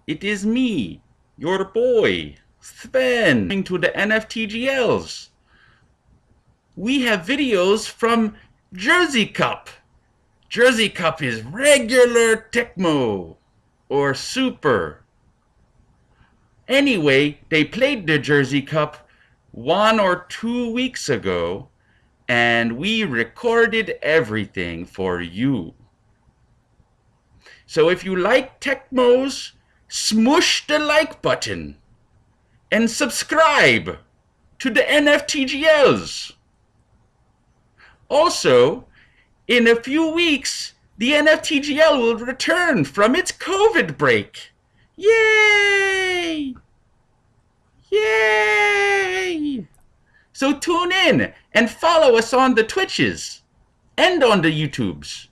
It is me, your boy, Sven, going to the NFTGLs. We have videos from Jersey Cup. Jersey Cup is regular Tecmo or Super. Anyway, they played the Jersey Cup 1 or 2 weeks ago, and we recorded everything for you. So if you like Tecmos, smush the like button and subscribe to the NFTGLs. Also, in a few weeks, the NFTGL will return from its COVID break. Yay! Yay! So tune in and follow us on the Twitches and on the YouTubes.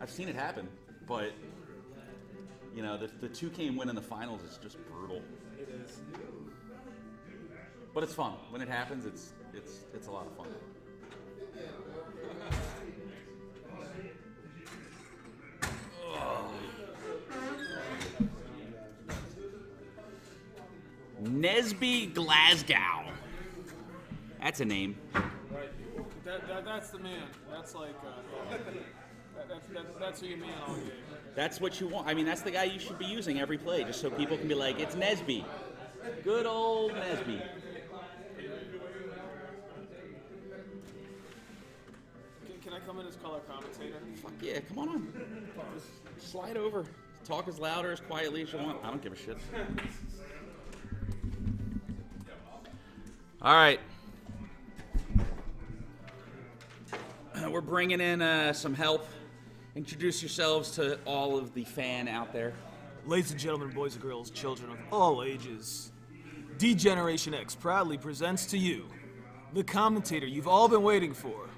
I've seen it happen, but you know the 2K win in the finals is just brutal. It is. But it's fun when it happens. It's a lot of fun. Nesby Glasgow. That's a name. Right. That's the man. That's like that's who you man all game. That's what you want. I mean, that's the guy you should be using every play, just so people can be like, it's Nesby. Good old Nesby. Can I come in as color commentator? Fuck yeah, come on. Just slide over. Talk as loud or as quietly as you want. I don't give a shit. All right. We're bringing in some help. Introduce yourselves to all of the fan out there. Ladies and gentlemen, boys and girls, children of all ages, D-Generation X proudly presents to you the commentator you've all been waiting for,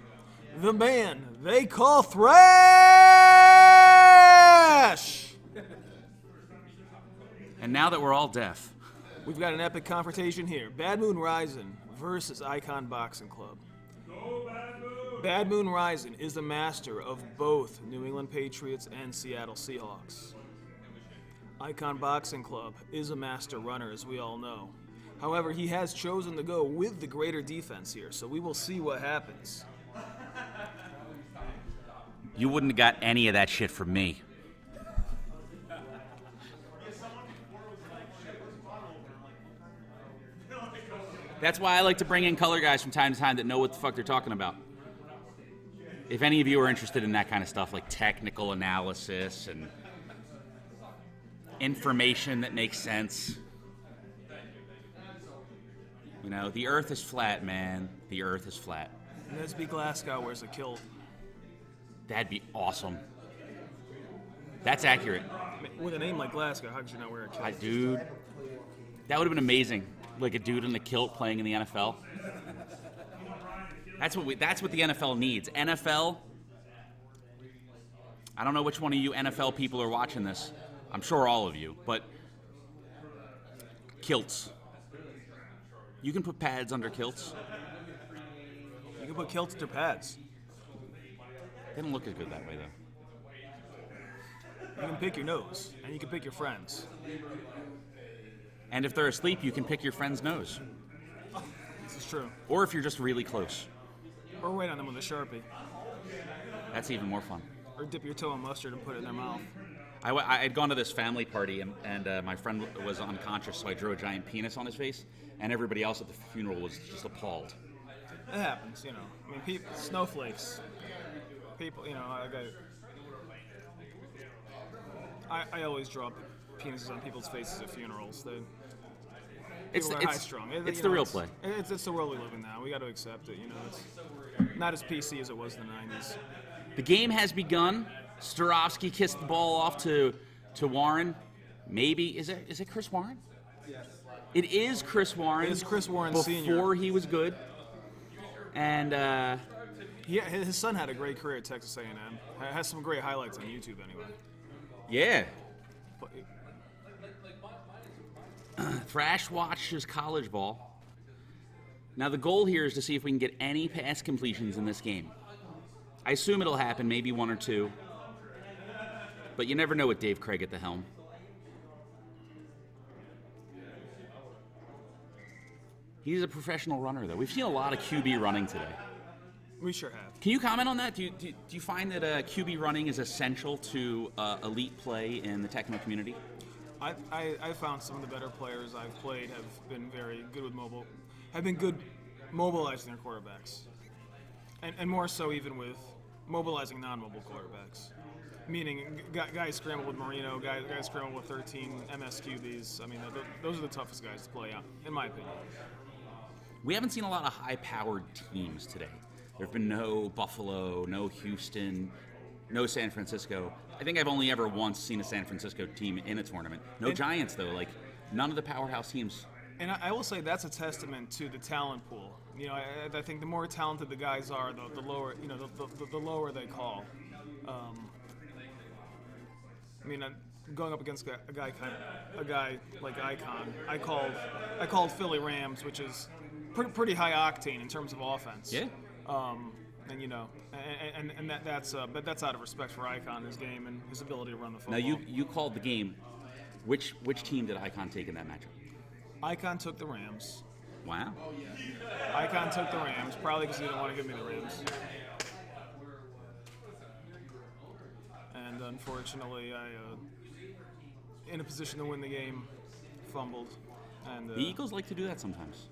the man they call Thrash! And now that we're all deaf, We've got an epic confrontation here. Bad Moon Rison versus Icon Boxing Club. Bad Moon Rison is the master of both New England Patriots and Seattle Seahawks. Icon Boxing Club is a master runner, as we all know. However, he has chosen to go with the greater defense here, so we will see what happens. you wouldn't have got any of that shit from me. That's why I like to bring in color guys from time to time that know what the fuck they're talking about. If any of you are interested in that kind of stuff, like technical analysis and information that makes sense. You know, the earth is flat, man. The earth is flat. Nesby Glasgow wears a kilt. That'd be awesome. That's accurate. With a name like Glasgow, how could you not wear a kilt? Dude, that would have been amazing. Like a dude in a kilt playing in the NFL. That's what the NFL needs. NFL. I don't know which one of you NFL people are watching this. I'm sure all of you, but kilts. You can put pads under kilts. You can put kilts to pads. They don't look as good that way, though. You can pick your nose, and you can pick your friends. And if they're asleep, you can pick your friend's nose. This is true. Or if you're just really close. Or wait on them with a Sharpie. That's even more fun. Or dip your toe in mustard and put it in their mouth. I had gone to this family party, and my friend was unconscious, so I drew a giant penis on his face, and everybody else at the funeral was just appalled. It happens, you know. I mean, people, snowflakes. People, you know, I always draw penises on people's faces at funerals. People are high-strung. It's the real play. It's the world we live in now. We got to accept it, you know. It's not as PC as it was in the 90s. The game has begun. Starofsky kissed the ball off to Warren. Maybe is it Chris Warren? It is Chris Warren. It's Chris Warren before Sr. he was good. And Yeah, his son had a great career at Texas A&M. Has some great highlights on YouTube anyway. yeah, But, Thrash watches college ball. Now the goal here is to see if we can get any pass completions in this game. I assume it'll happen, maybe one or two. But you never know with Dave Craig at the helm. He's a professional runner, though. We've seen a lot of QB running today. we sure have. Can you comment on that? Do you find that QB running is essential to elite play in the Tecmo community? I found some of the better players I've played have been very good with have been good mobilizing their quarterbacks. And more so even with mobilizing non-mobile quarterbacks. Meaning guys scramble with Marino, guys scramble with 13 MSQBs. I mean, those are the toughest guys to play on, in my opinion. We haven't seen a lot of high-powered teams today. There have been no Buffalo, no Houston, no San Francisco. I think I've only ever once seen a San Francisco team in a tournament. No Giants, though. Like, none of the powerhouse teams. And I will say that's a testament to the talent pool. You know, I think the more talented the guys are, the lower, you know, the lower they call. I mean, going up against a guy like Icon, I called Philly Rams, which is pretty high octane in terms of offense. Yeah. And you know, and that's out of respect for Icon, his game, and his ability to run the football. Now you called the game. Which team did Icon take in that matchup? Icon took the Rams. Wow. Icon took the Rams, probably because he didn't want to give me the Rams. And unfortunately, I, in a position to win the game, fumbled. And The Eagles like to do that sometimes.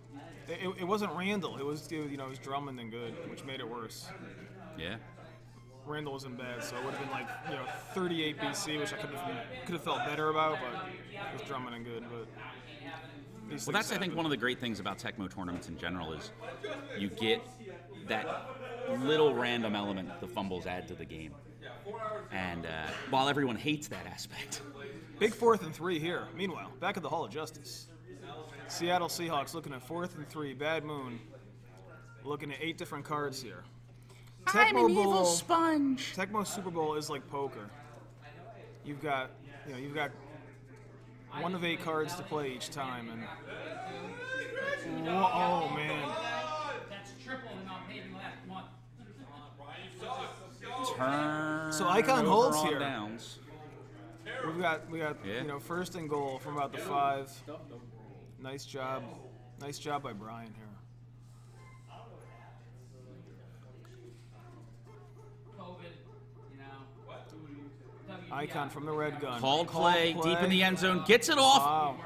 it wasn't Randall. It was Drummond and Good, which made it worse. Yeah. Randall wasn't bad, so it would have been like 38 BC, which I could have felt better about, but it was Drummond and Good. But Well, that's, I think, one of the great things about Tecmo tournaments in general is you get that little random element the fumbles add to the game. And while everyone hates that aspect. Big 4th and 3 here. Meanwhile, back at the Hall of Justice. Seattle Seahawks looking at 4th and 3. Bad Moon looking at 8 different cards here. I'm an evil sponge. Tecmo Super Bowl is like poker. You've got 1 of 8 cards to play each time, and oh man. That's triple and not paid in the last month. Turn So Icon over holds on here. Downs. We got Yeah. 1st and goal from about the 5. Nice job by Brian here. COVID, you know. Icon from the red gun. Called play deep in the end zone. Gets it off. Wow.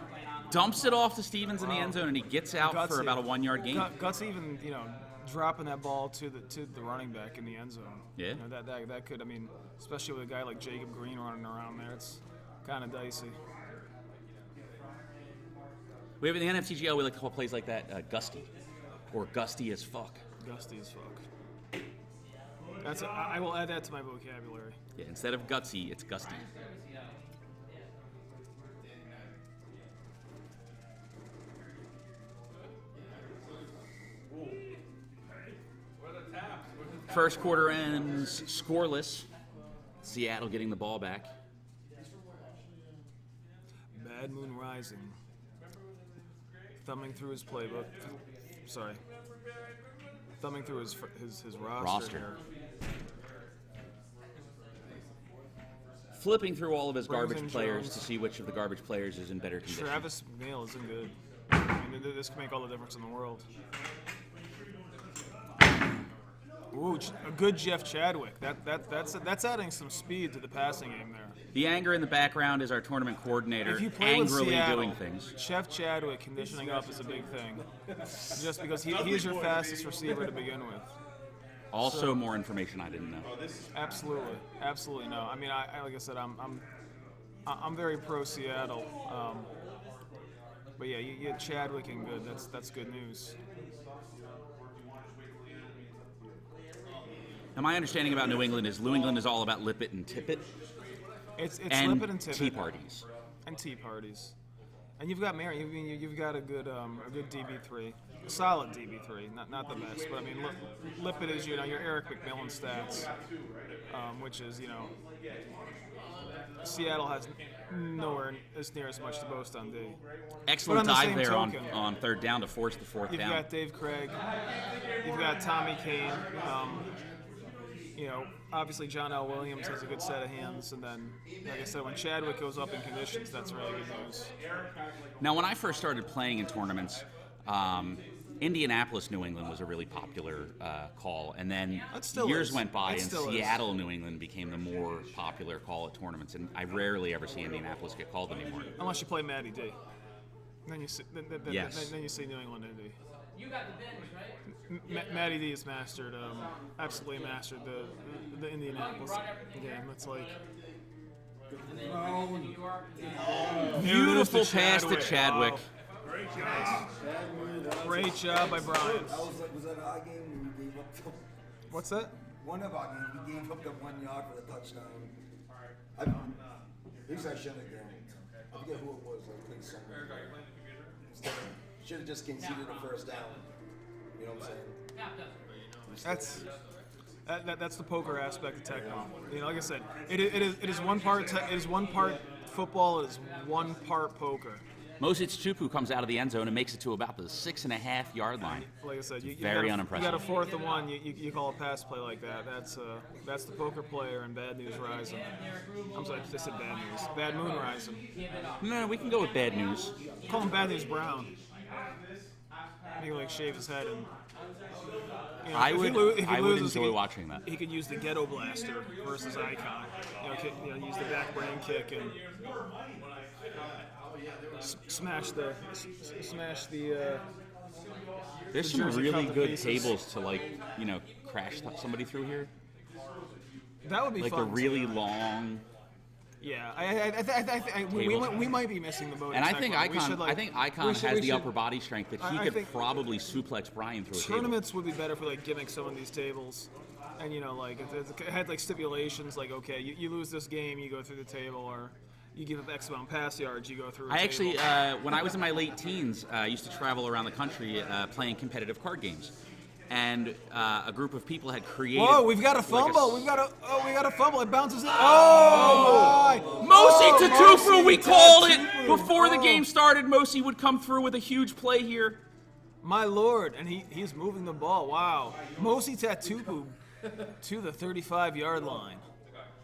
Dumps it off to Stevens in the end zone, and he gets out for Gutsy. about a 1-yard gain. Guts even dropping that ball to the running back in the end zone. Yeah. That could, I mean, especially with a guy like Jacob Green running around there, it's kind of dicey. We have in the NFTGL, we like to call plays like that gusty, or gusty as fuck. Gusty as fuck. I will add that to my vocabulary. Yeah, instead of gutsy, it's gusty. First quarter ends scoreless. Seattle getting the ball back. Bad Moon Rising. Thumbing through his playbook. Sorry. Thumbing through his roster. Here. Flipping through all of his Brings garbage in players Jones. to see which of the garbage players is in better condition. Travis McNeil isn't good. I mean, this can make all the difference in the world. Ooh, a good Jeff Chadwick. That's adding some speed to the passing game there. The anger in the background is our tournament coordinator If you play with angrily Seattle, doing things. Jeff Chadwick conditioning up is a big thing. Just because he is your fastest receiver to begin with. Also, more information I didn't know. Absolutely no. I mean, I like I said, I'm very pro Seattle. But yeah, you get Chadwick and good. That's good news. Now, my understanding about New England is all about lip it and tip it It's and Lip It and Tippett. tea parties. And tea parties. And you've got Mary. You've got a good DB3, a solid DB3, not the best, but I mean, Lippett is your Eric McMillan stats, which is Seattle has nowhere as near as much to boast on D. Excellent But on the dive same there token, on third down to force the fourth You've down. got Dave Craig. You've got Tommy Kane. Obviously John L. Williams has a good set of hands, and then, like I said, when Chadwick goes up in conditions, that's really good news. Now, when I first started playing in tournaments, Indianapolis, New England was a really popular call, and then years went by, and Seattle, New England became the more popular call at tournaments, and I rarely ever see Indianapolis get called anymore. Unless you play Matty D. Then you see, Yes. then you see New England Indy. You got the bins, right? Matty D has mastered, absolutely mastered the Indianapolis game. That's like Beautiful pass to Chadwick. Wow. Great job by Brian. Was that our game when we gave up the, What's that? one of our games? We gave up the 1 yard for the touchdown. At least I shouldn't have gone. I forget who it was. I played someone. Should have just conceded the first down. You know what I'm saying? That's the poker aspect of Tecmo. Like I said, it is one part football. It is one part poker. Mosic Tupu comes out of the end zone and makes it to about the 6.5 yard line. Like I said, you Very got unimpressive. You got a 4th and 1. You call a pass play like that. That's the poker player and Bad News Rising. I'm sorry, I said Bad News. Bad Moon Rising. No, we can go with bad news. Call him Bad News Brown. He like shave his head and. I if would he loses, enjoy watching that. He could use the Ghetto Blaster versus Icon. Use the back brain kick and smash the. There's the some Jersey really Cup to good pieces. tables to crash somebody through here. That would be Like fun. the really too. long. Yeah, we might be missing the boat. And in I think Tecmo. We Icon. should, I think Icon we should- has we the should- upper body strength that he I could think probably suplex Brian through a table. Tournaments would be better for gimmick some of these tables, and if it had stipulations like okay, you lose this game, you go through the table, or you give up X amount pass yards, you go through. I actually, when I was in my late teens, I used to travel around the country playing competitive card games, and a group of people had created. Whoa, we've got a like fumble. We got a fumble. It bounces in. Oh my! Mosi to Tupu, we called it Tupu. before the game started. Mosi would come through with a huge play here. My lord, and he's moving the ball. Wow, Mosi Tatupu to the 35-yard line.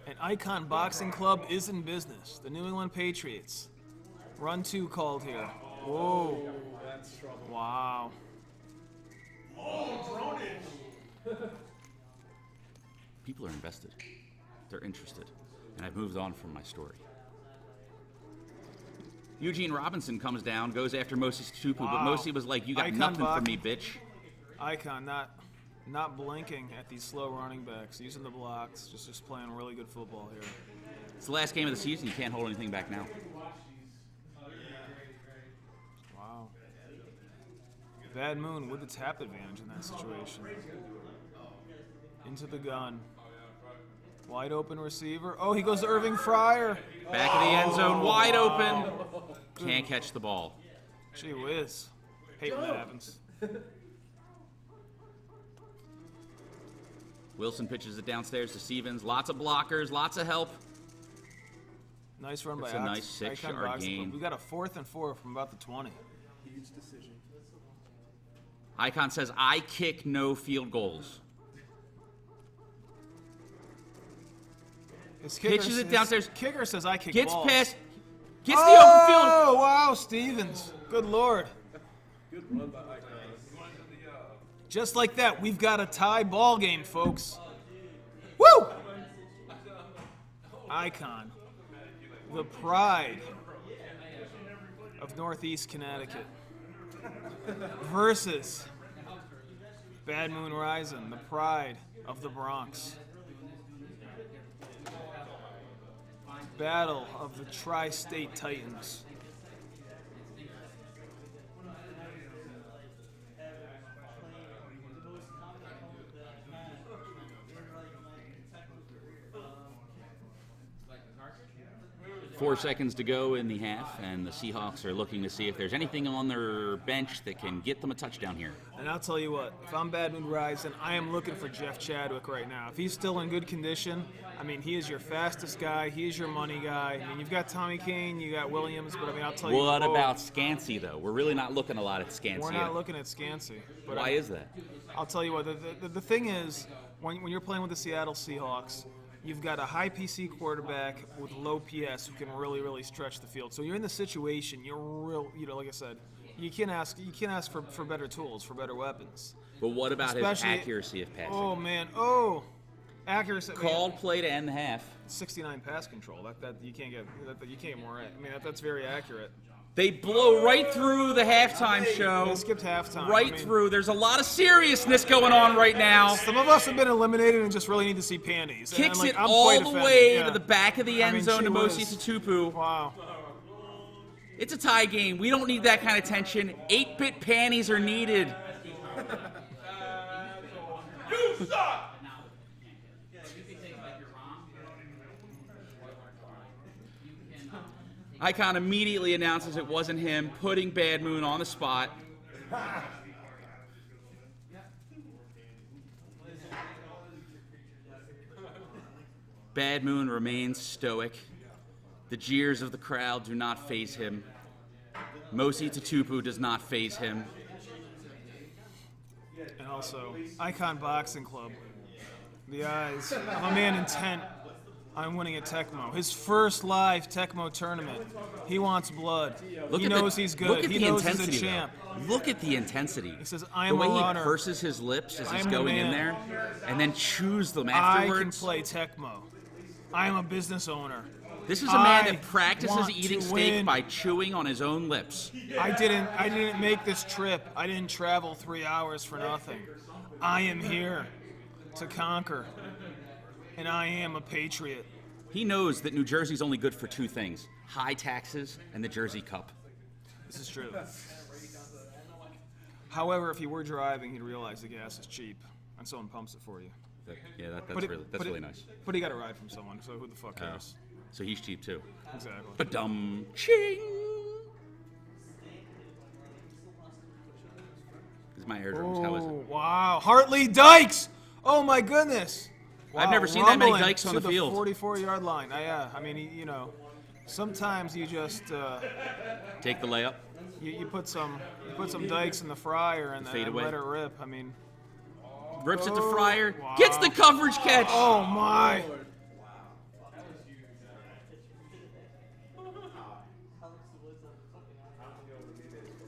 An Icon Boxing Club is in business. The New England Patriots. Run 2 called here. Whoa. Wow. People are invested. They're interested. And I've moved on from my story. Eugene Robinson comes down, goes after Mosi Tupu, but Wow. Mosi was like, "You got Icon nothing Bach. for me, bitch." Icon not blinking at these slow running backs, using the blocks, just playing really good football here. It's the last game of the season. You can't hold anything back now. Wow. Bad Moon with the tap advantage in that situation. Into the gun. Wide open receiver. Oh, he goes to Irving Fryer. Back of the end zone, wide open. Can't catch the ball. Gee whiz. Hate when that happens. Wilson pitches it downstairs to Stevens. Lots of blockers, lots of help. Nice run That's by a Icon nice 6-yard Boxing Club. gain. We got a 4th and 4 from about the 20. Icon says, "I kick no field goals." His Pitches it downstairs. Kicker says I kick Gets balls. past, gets the open field. Oh, wow, Stevens. Good Lord. Good run by Icon. Just like that, we've got a tie ball game, folks. Woo! Icon, the pride of Northeast Connecticut, versus Bad Moon Rising, the pride of the Bronx. Battle of the Tri-State Titans. 4 seconds to go in the half, and the Seahawks are looking to see if there's anything on their bench that can get them a touchdown here. And I'll tell you what, if I'm Bad Moon Rising, I am looking for Jeff Chadwick right now. If he's still in good condition, I mean, he is your fastest guy. He is your money guy. I mean, you've got Tommy Kane, you got Williams, but I mean, I'll tell you. What about Scansy, though? We're really not looking a lot at Scansy. We're not looking at Scansy. But Why is that? I'll tell you what, the thing is, when you're playing with the Seattle Seahawks, you've got a high PC quarterback with low PS who can really, really stretch the field. So you're in the situation, like I said, you can't ask for better tools, for better weapons. But what about his Especially- accuracy of passing? Oh man, accuracy. Called play to end the half. 69 pass control. That you can't get. You can't get more. I mean, that's very accurate. They blow right through the halftime show. They skipped halftime. Right through. There's a lot of seriousness going on right now. Some of us have been eliminated and just really need to see panties. Kicks and, it I'm all quite the offended. way Yeah. to the back of the end zone gee to Mosi whiz. Tutupu. Wow. It's a tie game. We don't need that kind of tension. 8-bit panties are needed. You suck! Icon immediately announces it wasn't him, putting Bad Moon on the spot. Bad Moon remains stoic. The jeers of the crowd do not faze him. Mosi Tutupu does not faze him. And also, Icon Boxing Club. The eyes of a man intent on winning at Tecmo. His first live Tecmo tournament. He wants blood. He knows he's good. Look at He the knows he's intensity, a champ. though. Look at the intensity. He says, "I the am way a he runner. purses his lips as I he's am the going in man. there, and then chews them I can afterwards. play Tecmo. I am a business owner. This is a man I that practices want eating to steak win. by chewing on his own lips. I didn't make this trip. I didn't travel 3 hours for nothing. I am here to conquer. And I am a patriot." He knows that New Jersey's only good for two things: high taxes and the Jersey Cup. This is true. However, if he were driving, he'd realize the gas is cheap, and someone pumps it for you. That's really nice. But he got a ride from someone, so who the fuck Oh, cares? so he's cheap too. Exactly. Ba-dum, ching. This is my airdromes. How is it? Oh, wow. Hartley Dykes! Oh, my goodness. I've Wow, never seen that many rumbling Dykes on to the field. 44-yard line. Yeah. I mean, sometimes you just Take the layup. you put some Dykes in the fryer and Fade then away. let it rip. I mean, Rips it to Fryer. wow. Gets the coverage catch. oh my.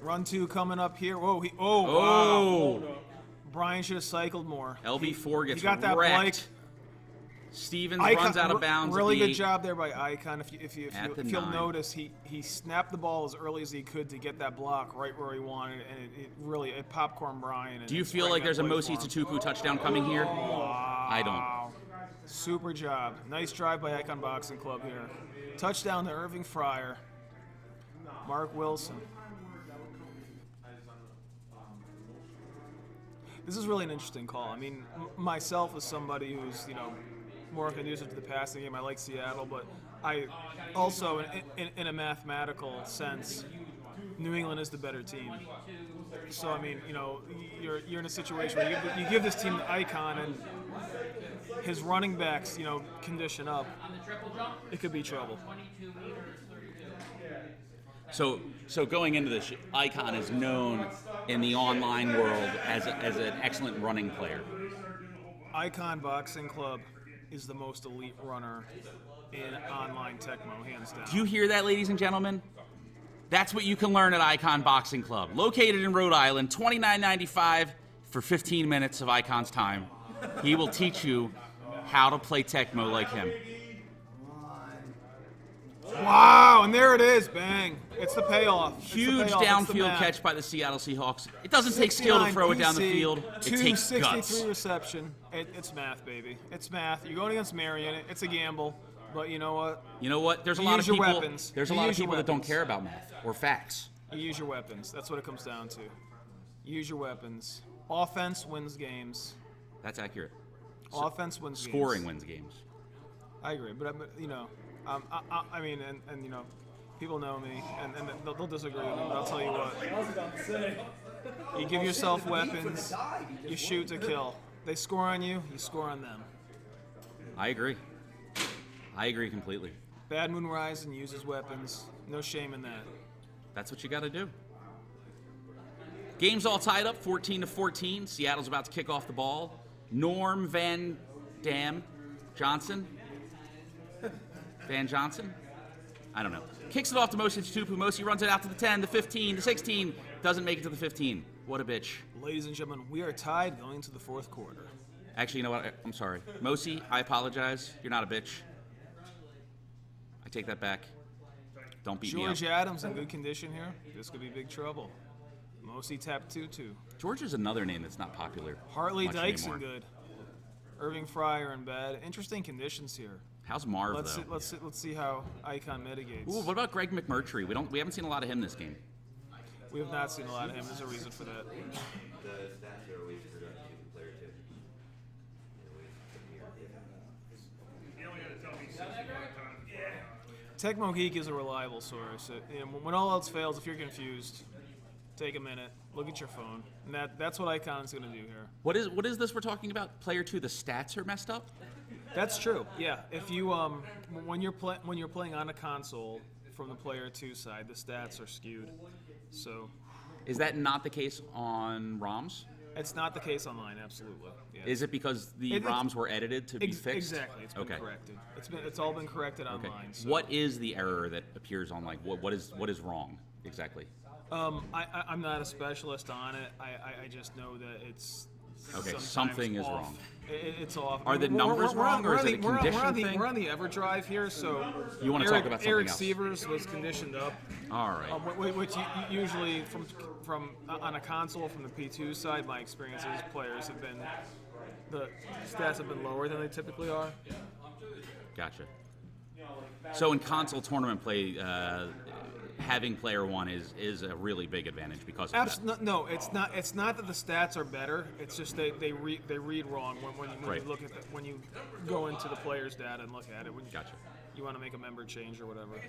Run two coming up here. Whoa, wow. Oh. Brian should have cycled more. LB4 gets He got that wrecked. Blake. Stevens Icon, runs out of bounds. Really at the good 8. job there by Icon. If you'll 9. notice, he snapped the ball as early as he could to get that block right where he wanted, and it popcorn Brian. And Do you it's feel right like in there's a that play Mosi for him. Tutupu touchdown coming here? Wow. I don't. Super job. Nice drive by Icon Boxing Club here. Touchdown to Irving Fryer. Mark Wilson. This is really an interesting call. I mean, myself as somebody who's, more conducive to the passing game, I like Seattle, but I also, in a mathematical sense, New England is the better team. So, I mean, you're in a situation where you give this team the Icon and his running backs, condition up. It could be trouble. So going into this, Icon is known in the online world as an excellent running player. Icon Boxing Club is the most elite runner in online Tecmo, hands down. Do you hear that, ladies and gentlemen? That's what you can learn at Icon Boxing Club, located in Rhode Island. $29.95 for 15 minutes of Icon's time. He will teach you how to play Tecmo like him. Wow, and there it is, bang. It's the payoff. It's the Huge payoff. It's the downfield math. catch by the Seattle Seahawks. It doesn't take skill to throw it down the PC, field. It takes 263 guts. reception. It's math, baby. It's math. You're going against Marion. It's a gamble, but you know what? You know what? There's a You lot of use your people. weapons. There's a You lot of use your people that don't weapons. care about math or facts. You use your weapons. That's what it comes down to. Use your weapons. Offense wins games. That's accurate. Offense wins Scoring games. wins games. I agree, but I mean, and people know me, and they'll disagree with me, but I'll tell you what. I was about to say. You give yourself weapons, you shoot to kill. They score on you, you score on them. I agree. I agree completely. Bad Moon Rising uses weapons. No shame in that. That's what you got to do. Game's all tied up, 14-14. Seattle's about to kick off the ball. Norm Van Johnson? I don't know. Kicks it off to Mosi Tupu. Mosi runs it out to the 10, the 15, the 16. Doesn't make it to the 15. What a bitch. Ladies and gentlemen, we are tied going to the fourth quarter. Actually, you know what? I'm sorry. Mosi, I apologize. You're not a bitch. I take that back. Don't beat me up. George Adams in good condition here. This could be big trouble. Mosi tap 2-2. George is another name that's not popular. Hartley much Dykes anymore. in good. Irving Fryer in bad. Interesting conditions here. How's Marv Let's though? let's see how Icon mitigates. Ooh, what about Greg McMurtry? We haven't seen a lot of him this game. We have not seen a lot of him. There's a reason for that. The stats are always productive to player too. Tecmo Geek is a reliable source. When all else fails, if you're confused, take a minute, look at your phone, and that's what Icon's going to do here. What is this we're talking about? Player 2, the stats are messed up? That's true. Yeah, if you when you're playing on a console from the player 2 side, the stats are skewed. So Is that not the case on ROMs? it's not the case online. Absolutely. Yeah. Is it because the It's- ROMs were edited to be fixed? Exactly. It's been corrected. It's all been corrected Okay. online. So. What is the error that appears on what is wrong exactly? I'm not a specialist on it. I just know that it's Okay, sometimes something is off. wrong. It's off. Are the numbers wrong, or is it a condition thing? We're on the EverDrive here, so You wanna talk about something Eric else. Sievers was conditioned up, All right. which usually from on a console from the P2 side, my experience is players have been the stats have been lower than they typically are. Gotcha. So in console tournament play, having player 1 is a really big advantage because of that. No, it's not. It's not that the stats are better. It's just they read wrong when you Right. look at when you go into the player's data and look at it. When Gotcha. you want to make a member change or whatever.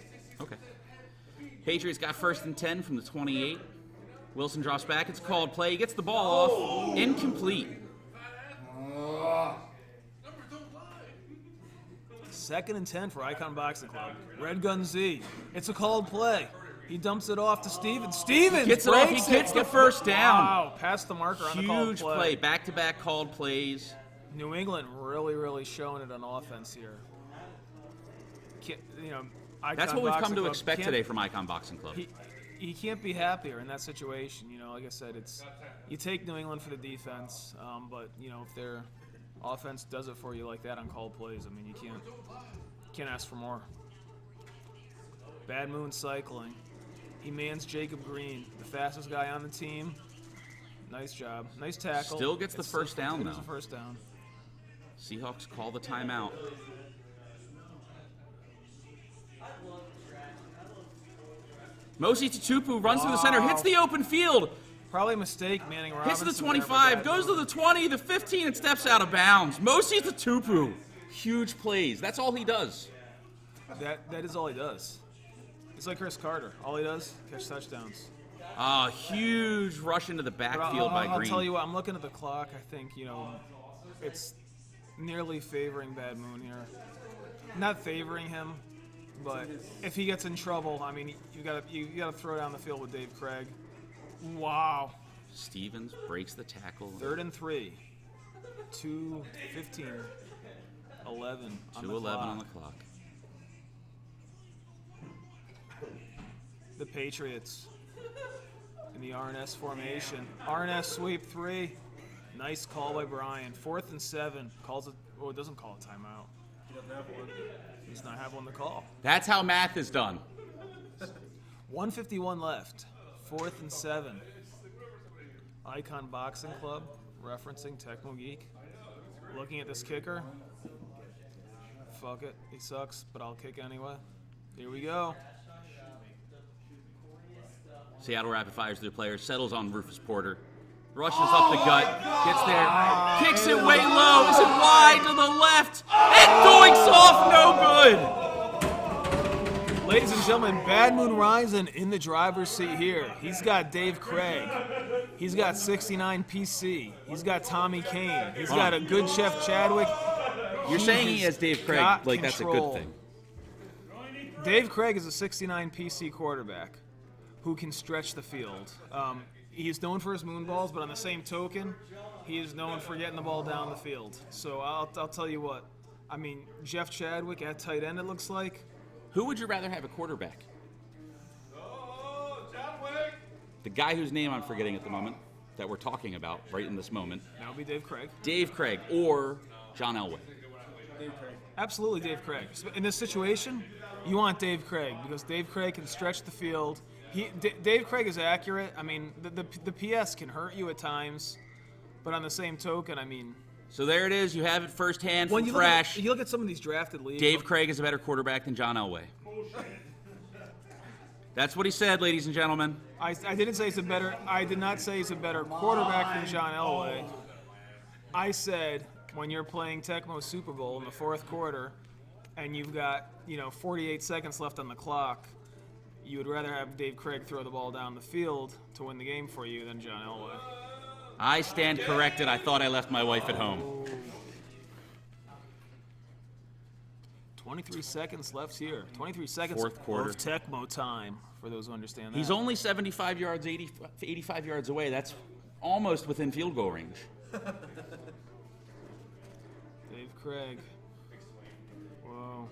Okay. Patriots got 1st and 10 from the 28. Wilson drops back. It's a called play. He gets the ball off. Incomplete. 2nd and 10 for Icon Boxing Club. Red Gun Z. It's a called play. He dumps it off to Stevens. Stevens Gets it off. He breaks gets the first down. Wow, past the marker on the called Huge play. play. Back-to-back called plays. New England really showing it on offense here. Icon That's what we've come Boxing to Club expect can't- today from Icon Boxing Club. He can't be happier in that situation. Like I said, you take New England for the defense, but if their offense does it for you like that on called plays, I mean you can't ask for more. Bad Moon cycling. He mans Jacob Green, the fastest guy on the team. Nice job, nice tackle. Still gets the first down, Still gets though. the first down. Seahawks call the timeout. Mosi Tupu runs through the center, hits the open field, Probably a mistake, Manning hits Robinson. the 25, goes to the 20, the 15, and steps out of bounds. Mosi Tupu, huge plays. That's all he does. That is all he does. It's like Chris Carter. All he does, catch touchdowns. Huge rush into the backfield by I'll Green. tell you what, I'm looking at the clock. I think, it's nearly favoring Bad Moon here. Not favoring him, but if he gets in trouble, I mean, you gotta throw down the field with Dave Craig. Wow. Stevens breaks the tackle. 3rd and 3. 2:15. 11 on the 2:11 clock. on the clock. The Patriots in the RNS formation. RNS sweep 3. Nice call by Brian. 4th and 7. Calls it. Oh, it doesn't call a timeout. He doesn't have one. He does not have one to call. That's how math is done. 1:51 left. 4th and 7. Icon Boxing Club, referencing Tecmo Geek. Looking at this kicker. Fuck it. He sucks, but I'll kick anyway. Here we go. Seattle rapid fires through players, settles on Rufus Porter. Rushes up the gut, gets there, kicks it way low, is it wide to the left, and doinks off, no good! Ladies and gentlemen, Bad Moon Rison in the driver's seat here. He's got Dave Craig. He's got 69 PC. He's got Tommy Kane. He's got a good Chef Chadwick. You're saying he has Dave Craig, like that's a good thing. Dave Craig is a 69 PC quarterback who can stretch the field. He's known for his moon balls, but on the same token, he is known for getting the ball down the field. So I'll tell you what. I mean, Jeff Chadwick at tight end, it looks like. Who would you rather have a quarterback? The guy whose name I'm forgetting at the moment that we're talking about right in this moment. That would be Dave Craig. Dave Craig or John Elway. Dave Craig. Absolutely Dave Craig. In this situation, you want Dave Craig because Dave Craig can stretch the field. Dave Craig is accurate. I mean, the PS can hurt you at times, but on the same token, I mean... So there it is. You have it firsthand when from you Thrash. You look at some of these drafted leagues. Dave Craig is a better quarterback than John Elway. That's what he said, ladies and gentlemen. I did not say he's a better quarterback than John Elway. I said when you're playing Tecmo Super Bowl in the fourth quarter and you've got 48 seconds left on the clock, you would rather have Dave Craig throw the ball down the field to win the game for you than John Elway. I stand corrected. I thought I left my wife at home. 23 seconds left here. 23 seconds Fourth quarter. of Tecmo time, for those who understand that. He's only 75 yards, 85 yards away. That's almost within field goal range. Dave Craig. Whoa.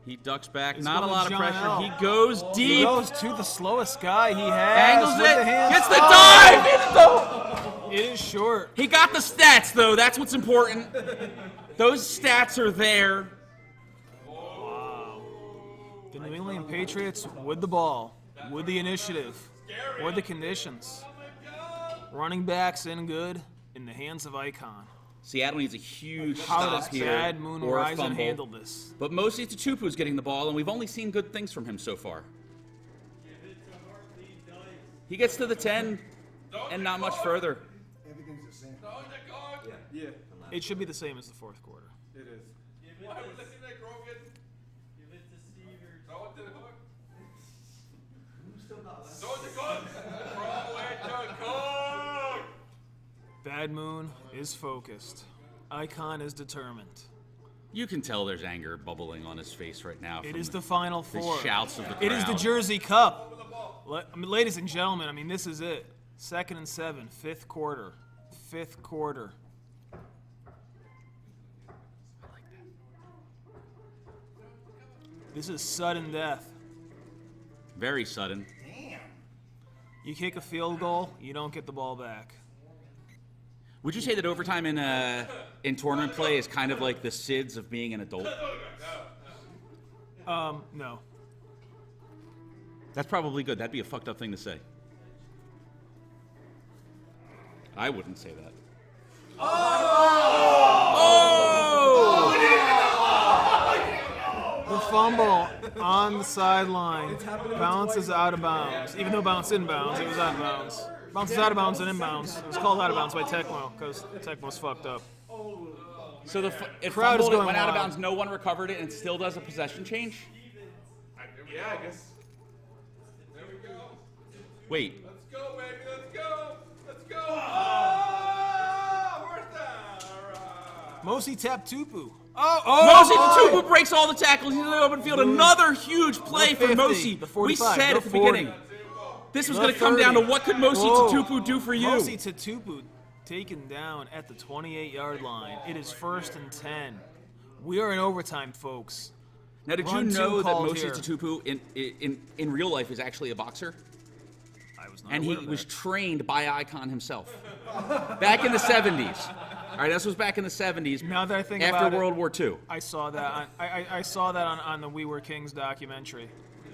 He ducks back. He's Not a going lot of John pressure. L. He goes deep. He goes to the slowest guy he has. Angles with it. the hands. Gets the dive. It is short. He got the stats, though. That's what's important. Those stats are there. Wow. The New England Patriots with the ball, with the initiative, with the conditions. Running backs in good in the hands of Icon. Seattle needs a huge How stop does here Bad Moon or a Rison fumble. handle this? But mostly Tupu's getting the ball, and we've only seen good things from him so far. He gets to the 10 and not much further. Everything's the same. Yeah. It should be the same as the fourth quarter. It is. Bad Moon is focused. Icon is determined. You can tell there's anger bubbling on his face right now. It from is the Final Four. shouts of the crowd. It is the Jersey Cup. Ladies and gentlemen, this is it. 2nd and 7, fifth quarter. Fifth quarter. This is sudden death. Very sudden. You kick a field goal, you don't get the ball back. Would you say that overtime in tournament play is kind of like the SIDS of being an adult? No. That's probably good. That'd be a fucked up thing to say. I wouldn't say that. The fumble on the sideline bounces out of bounds. Even though bounced in bounds, it was out of bounds. Bounces out of bounds and in bounds. It was called out of bounds by Tecmo because Tecmo's fucked up. So it Crowd is fumbled, it going went out of wild. bounds, no one recovered it, and it still does a possession change? Yeah, I guess. There we go. Wait, Let's go, baby. Let's go. Let's go. Oh, fourth down. All right. Mosi tapped Tupu. Mosi Tupu breaks all the tackles. He's in the open field. Another huge play for 50, Mosi. the We 45, said the at the 40. beginning, this was The going to come down to 30. what could Mosi Whoa. Tupu do for you. Mosi Tupu taken down at the 28-yard line. It is 1st and 10. We are in overtime, folks. Now, did you Run two know that called Mosi here. Tupu in real life is actually a boxer? I was not And he aware of was that. trained by Icon himself. Back in the 70s. All right, this was back in the 70s. Now that I think after about it, World War II. I saw that. I saw that on the We Were Kings documentary.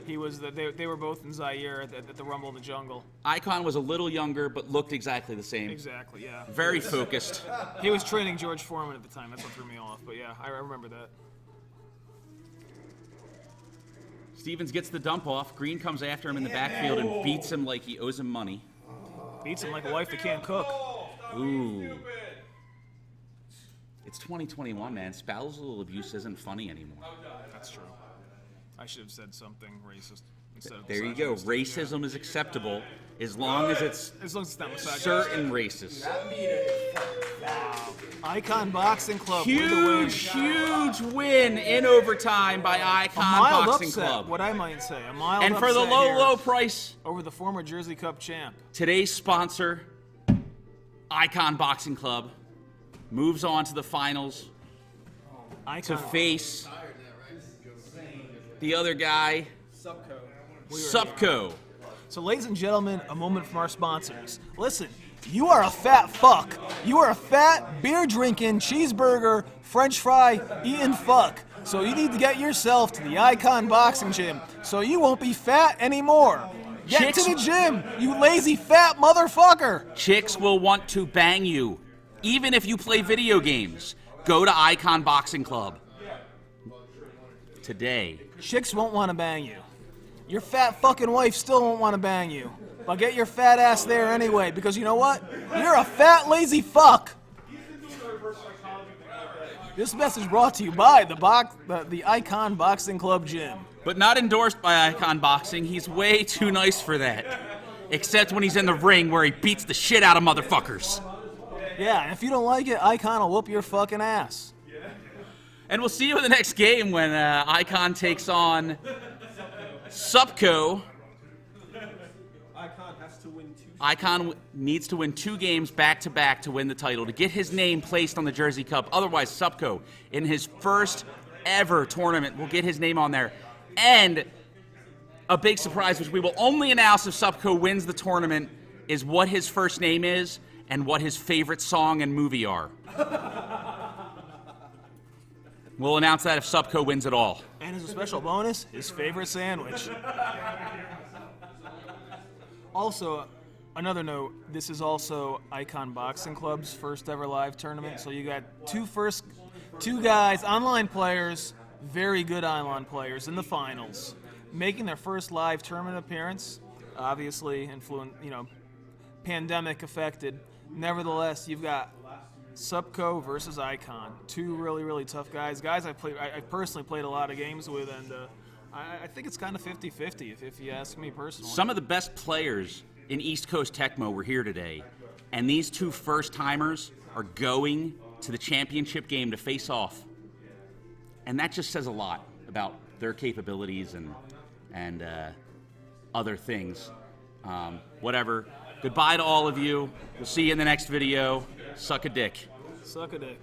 He was they were both in Zaire at the Rumble in the Jungle. Icon was a little younger, but looked exactly the same. Exactly. Yeah. Very focused. He was training George Foreman at the time. That's what threw me off. But yeah, I remember that. Stevens gets the dump off. Green comes after him in the backfield and beats him like he owes him money. Beats him like a wife that can't cook. Ooh. It's 2021, man. Spousal abuse isn't funny anymore. That's true. I should have said something racist instead of There you go. misogynistic. Racism is acceptable as long as it's As long as it's not misogynistic. certain racist. Icon Boxing Club. win the win. Huge win in overtime by A Icon mild Boxing upset, Club. what I might say. A mild And for the upset low, here low price, over the former Jersey Cup champ. today's sponsor, Icon Boxing Club, moves on to the finals to Icon. face the other guy, Supco. So, ladies and gentlemen, a moment from our sponsors. Listen, you are a fat fuck. You are a fat, beer drinking, cheeseburger, French fry eating fuck. So you need to get yourself to the Icon Boxing Gym so you won't be fat anymore. Get Chicks- to the gym, you lazy fat motherfucker. Chicks will want to bang you, even if you play video games. Go to Icon Boxing Club today. Chicks won't want to bang you. Your fat fucking wife still won't want to bang you. But get your fat ass there anyway, because you know what? You're a fat, lazy fuck. This message brought to you by the Icon Boxing Club Gym. But not endorsed by Icon Boxing. He's way too nice for that. Except when he's in the ring where he beats the shit out of motherfuckers. Yeah, and if you don't like it, Icon will whoop your fucking ass. And we'll see you in the next game when Icon takes on Supco. Icon needs to win 2 games back-to-back to win the title to get his name placed on the Jersey Cup. Otherwise, Supco, in his first ever tournament, will get his name on there. And a big surprise, which we will only announce if Supco wins the tournament, is what his first name is and what his favorite song and movie are. We'll announce that if Supco wins it all. And as a special bonus, his favorite sandwich. Also, another note, this is also Icon Boxing Club's first ever live tournament. So you got two guys, online players, very good online players in the finals, making their first live tournament appearance. Obviously, pandemic affected. Nevertheless, you've got Supco versus Icon. 2 really, really tough guys. Guys I personally played a lot of games with, and I think it's kind of 50-50 if you ask me personally. Some of the best players in East Coast Tecmo were here today, and these 2 first-timers are going to the championship game to face off. And that just says a lot about their capabilities and other things. Whatever. Goodbye to all of you. We'll see you in the next video. Suck a dick. Suck a dick.